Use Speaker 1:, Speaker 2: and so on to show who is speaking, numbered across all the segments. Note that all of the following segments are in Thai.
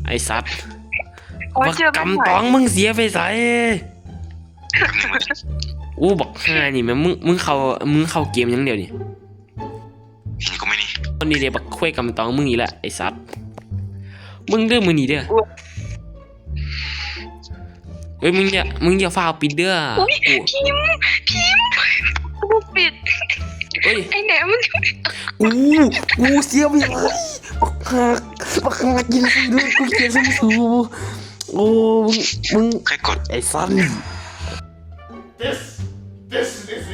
Speaker 1: ไอ้สัตว์ว่ากำตองมึงเสียไปใส่อู้บอกห่านี่แม่มึงเข้าเกมยังเดียวนี่
Speaker 2: เห็นกูไม่นี่
Speaker 1: วันนี้เดี๋ยวบักคุยกำตองมึงนี่แหละไอ้สัตว์มึงเด้อมึงนี่เด้อเฮ้ยมึงอย่าฟ้าปิดเด้อ
Speaker 3: พิมกูปิด
Speaker 1: เฮ้ย
Speaker 3: ไอ้แหนมัน
Speaker 1: กูเสียไปเลยบักหักยิงไปด้วยกูเสียสมสูโอ้มึง
Speaker 2: ใครกด
Speaker 1: ไอ้สัน
Speaker 4: This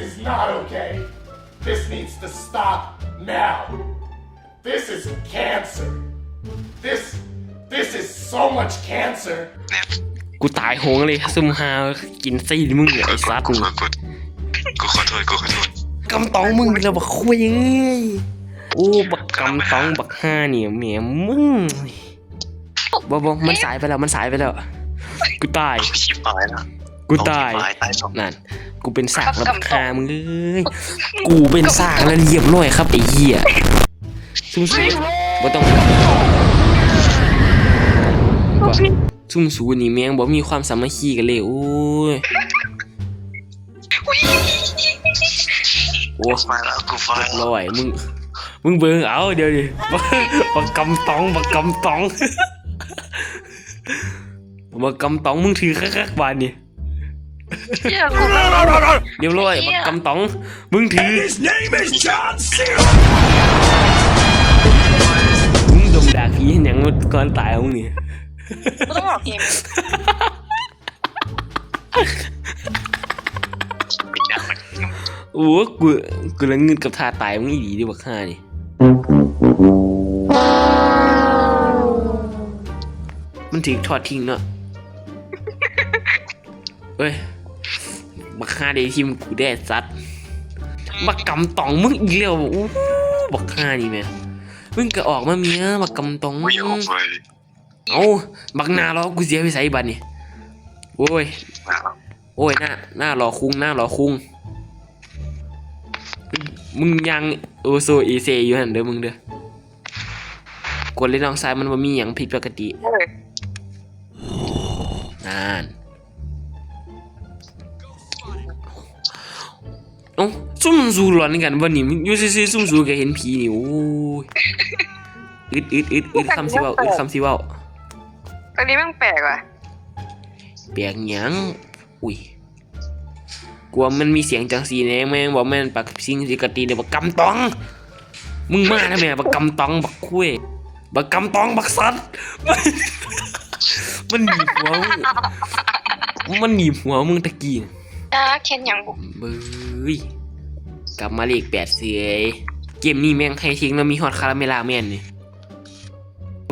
Speaker 4: is not okay. This needs to stop now. This is cancer. This is so much cancer.
Speaker 1: กูตายโหงเลยซุ่มหากินไส้มึงไอ้สัตว์
Speaker 2: กูขอโทษ
Speaker 1: กำตองมึงแล้วบักคุยเอ้ยโอ้บักกำตองบักห้าเนี่ยแหมมึงบ่มันสายไปแล้วกูตายกูตายนั่นกูเป็นสากแล้วบักห้ามึงเอ้ยกูเป็นสากแล้วเรียบร้อยครับไอ้เหี้ยซุ่มบ่ต้องซุ่มสูนี่แม่งบ่มีความสามัคคีกันเลยโอ้ยโอ้
Speaker 2: มาแล้วกูไฟ
Speaker 1: ลอยมึงเบิ่งเอาเดี๋ยวดิบักกำตองบักกำตองมึงถือคักๆบานนี่เดี๋ยวลอยบักกำตองมึงถือมึงดมดาขี้หยังก่อนตายของมึงนี่
Speaker 3: ต้องบอกเกม
Speaker 1: โอ้กูละเงินกับท่าตายมึงอีดีดิบักห่านี่มันถึงทอดทิ้งเนาะเฮ้ยบักห่าได้ทีมกูได้ซัดบักกำตองมึงอีกแล้วอู้บักห่านี่แม่มึงก็ออกมาเมียบักกำตองเอาบักหน้ารอกูเสียไปใส่บัตรนี่โอ้ยหน้ารอคุ้งมึงยังโอโซเอเซอยู่หันเด้อมึงเด้อกดเล่นน้องซ้ายมันว่ามีอย่างผิดปกตินั่นซุ่มซูหลอนกันวันนี้ยูซีซุ่มซูแกเห็นผีนี่โอ้ยอึดคำสิเว้า
Speaker 3: อันนี้มันแปลกว่ะ
Speaker 1: แปลกหยังอุ้ยกลัวมันมีเสียงจังสีแน่แม่งบอกแม่นปักซิงสิกตีเดี๋ยวบักกำตองมึงมาแล้วแม่บักกำตองบักคุยบักกำตองบักสัตว์มันหนีหัวมึงตะกี้
Speaker 3: เคนยังบุก
Speaker 1: เบ้ยกลับมาเลข8เสียเกมนี้แม่งให้ทิ้งแล้วมีฮอตคาราเมล่าแม่นนี่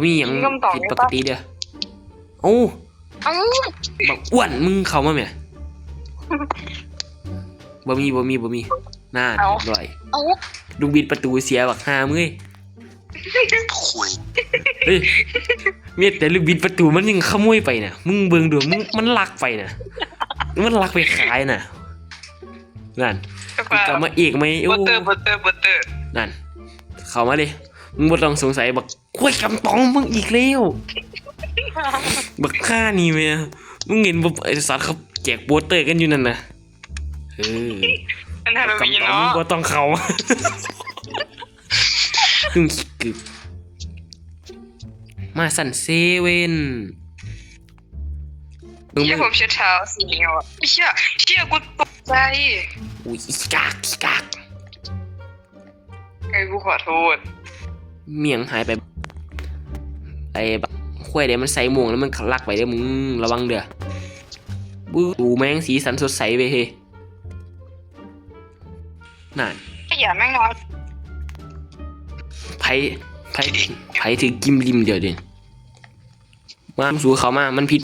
Speaker 1: มีอย่างผิดปกติเด้อโอ้บักอ้วนมึงเข้ามาแม่บ่มีน่าด้วยลูกบิดประตูเสียบักห่ามึงเฮ้ยเมียแต่ลูกบิดประตูมันยังขโมยไปน่ะมึงเบิ่งดูมันลักไปน่ะมันลักไปขายน่ะนั่นกลับมาอีกไหมโอ้
Speaker 3: บัตเตอร์
Speaker 1: นั่นเข้ามาเลยมึงบ่ต้องสงสัยบักกล้วยกำตองมึงอีกแล้วบักห่านี่แม่มึงเห็นบ่ไอ้สัตว์เขาแจกโปสเตอร์กันอยู่นั่นน่ะกำตองมึงบ่ต้องเข้าตึงกึกมาสั่นเซเว่น
Speaker 3: ที่ผมเช็ดเท้าสีเงี้ยวอ่ะเชี่ยกูตกใจ
Speaker 1: อุ้ยอีกาก
Speaker 3: ไอ้กูขอโทษ
Speaker 1: เมียงหายไปไอ้บักข้วยเดี๋ยวมันใส่หมวกแล้วมันลักไปเด้อมึงระวังเด้อดูแม่งสีสันสดใสไปเฮ้นั่น
Speaker 3: อย่าแม่งน้อย
Speaker 1: ไผถึงกิมริมเดี๋ยวดิมาสู่เขามามันผิด